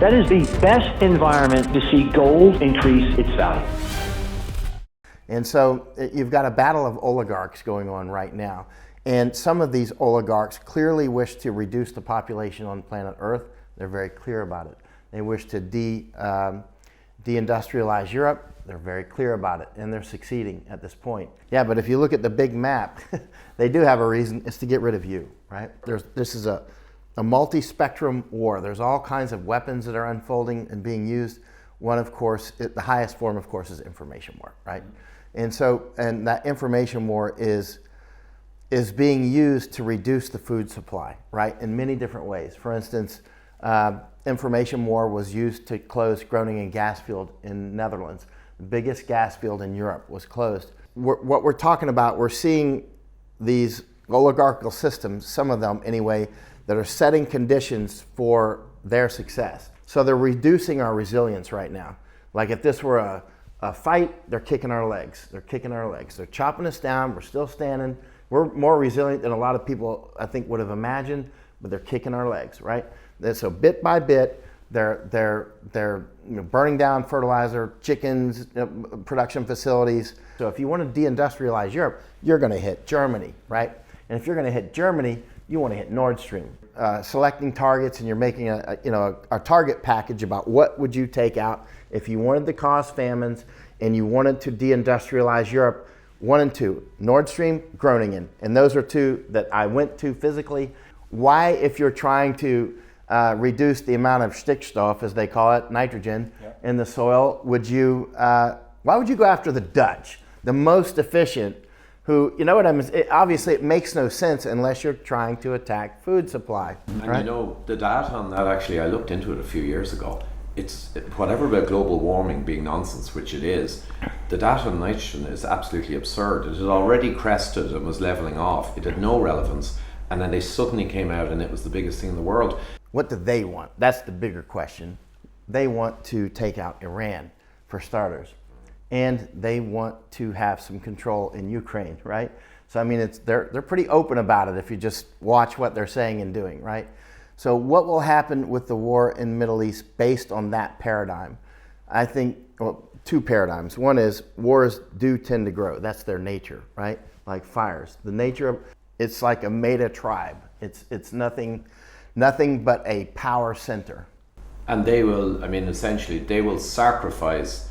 That is the best environment to see gold increase its value. And so you've got a battle of oligarchs going on right now. And some of these oligarchs clearly wish to reduce the population on planet Earth. They're very clear about it. They wish to deindustrialize Europe. They're very clear about it, and they're succeeding at this point. Yeah, but if you look at the big map, they do have a reason. It's to get rid of you, right? This is a multi-spectrum war. There's all kinds of weapons that are unfolding and being used. One, of course, the highest form, of course, is information war, right? And that information war is being used to reduce the food supply, right? In many different ways. For instance, information war was used to close Groningen gas field in Netherlands. The biggest gas field in Europe was closed. What we're talking about, we're seeing these oligarchical systems, some of them anyway, that are setting conditions for their success. So they're reducing our resilience right now. Like if this were a fight, they're kicking our legs. They're kicking our legs. They're chopping us down. We're still standing. We're more resilient than a lot of people, I think, would have imagined, but they're kicking our legs, right? So bit by bit, they're burning down fertilizer, chickens, production facilities. So if you want to deindustrialize Europe, you're going to hit Germany, right? And if you're going to hit Germany, you want to hit Nord Stream. Selecting targets, and you're making a target package about what would you take out if you wanted to cause famines and you wanted to deindustrialize Europe. 1 and 2, Nord Stream, Groningen, and those are two that I went to physically. Why, if you're trying to reduce the amount of Stickstoff, as they call it, nitrogen, in the soil, why would you go after the Dutch, the most efficient, who, you know what I mean, obviously it makes no sense unless you're trying to attack food supply. And right? you know, the data on that, actually, I looked into it a few years ago. It's whatever about global warming being nonsense, which it is, the data on nitrogen is absolutely absurd. It had already crested and was leveling off. It had no relevance. And then they suddenly came out and it was the biggest thing in the world. What do they want? That's the bigger question. They want to take out Iran, for starters. And they want to have some control in Ukraine, right? So I mean, they're pretty open about it if you just watch what they're saying and doing, right? So what will happen with the war in the Middle East based on that paradigm? I think, well, two paradigms. One is wars do tend to grow. That's their nature, right? Like fires. The nature of it's like a meta tribe. It's nothing but a power center. And they will, I mean, essentially, they will sacrifice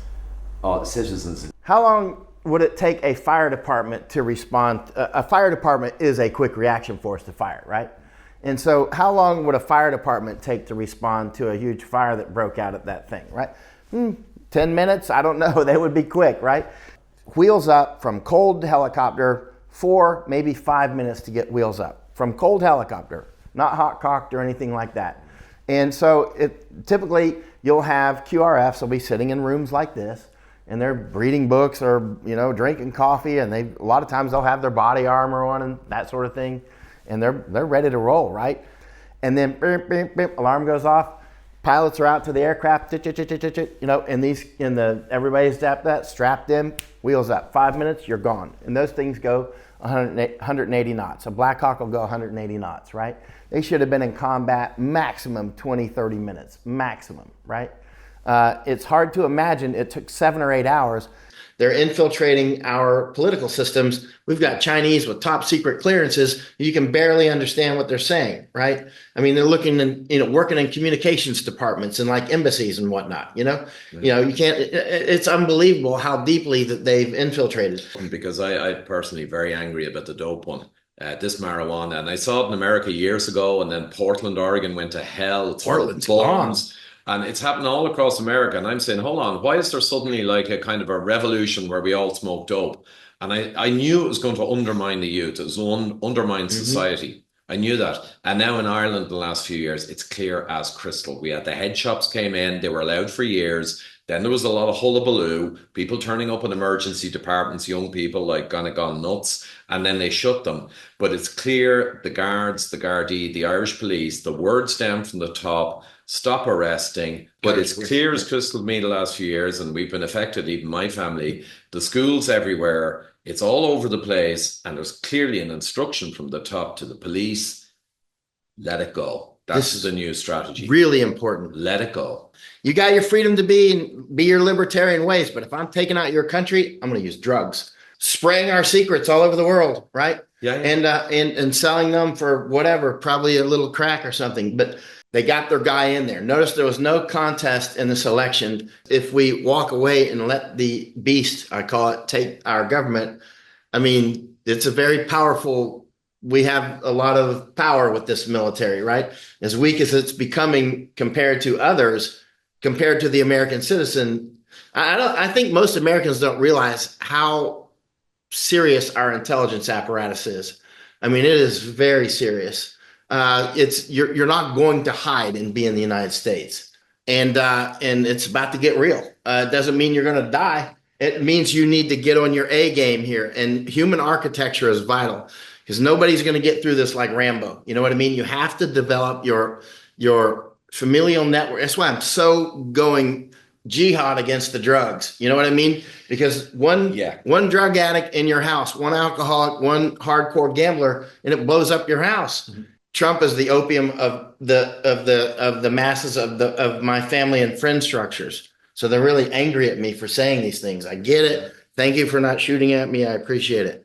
citizens. How long would it take a fire department to respond? A fire department is a quick reaction force to fire, right? And so how long would a fire department take to respond to a huge fire that broke out at that thing, right? 10 minutes? I don't know. They would be quick, right? Wheels up from cold helicopter, 4, maybe 5 minutes to get wheels up. From cold helicopter, not hot cocked or anything like that. And so typically you'll have QRFs, they'll be sitting in rooms like this, and they're reading books or drinking coffee, and a lot of times they'll have their body armor on and that sort of thing. And they're ready to roll, right? And then beep, beep, beep, alarm goes off. Pilots are out to the aircraft, and everybody's strapped in, wheels up. 5 minutes, you're gone. And those things go 180 knots. A Black Hawk will go 180 knots, right? They should have been in combat maximum 20, 30 minutes, maximum, right? It's hard to imagine it took 7 or 8 hours. They're infiltrating our political systems. We've got Chinese with top secret clearances. You can barely understand what they're saying, right? I mean, they're looking and working in communications departments and like embassies and whatnot. You can't. It's unbelievable how deeply that they've infiltrated. Because I'm personally very angry about the dope one. This marijuana, and I saw it in America years ago, and then Portland, Oregon went to hell. Portland's gone. And it's happening all across America. And I'm saying, hold on, why is there suddenly like a kind of a revolution where we all smoke dope? And I knew it was going to undermine the youth. It was undermine society. I knew that. And now in Ireland, the last few years, it's clear as crystal. We had the head shops came in. They were allowed for years. Then there was a lot of hullabaloo, people turning up in emergency departments, young people like kind of gone nuts, and then they shut them. But it's clear the guards, the Gardaí, the Irish police, the words down from the top, stop arresting. But it's clear as crystal to me the last few years, and we've been affected, even my family, the schools everywhere, it's all over the place, and there's clearly an instruction from the top to the police, let it go. That's the new strategy. Really important. Let it go. You got your freedom to be your libertarian ways, but if I'm taking out your country, I'm going to use drugs, spraying our secrets all over the world, right? Yeah. And selling them for whatever, probably a little crack or something. But they got their guy in there. Notice there was no contest in this election. If we walk away and let the beast, I call it, take our government, I mean, it's a very powerful. We have a lot of power with this military, right? As weak as it's becoming compared to others, compared to the American citizen, I think most Americans don't realize how serious our intelligence apparatus is. I mean, it is very serious. You're not going to hide and be in the United States, and it's about to get real. It doesn't mean you're going to die. It means you need to get on your A game here, and human architecture is vital. Because nobody's going to get through this like Rambo. You know what I mean? You have to develop your familial network. That's why I'm so going jihad against the drugs. You know what I mean? Because one drug addict in your house, one alcoholic, one hardcore gambler, and it blows up your house. Mm-hmm. Trump is the opium of the masses of my family and friend structures. So they're really angry at me for saying these things. I get it. Thank you for not shooting at me. I appreciate it.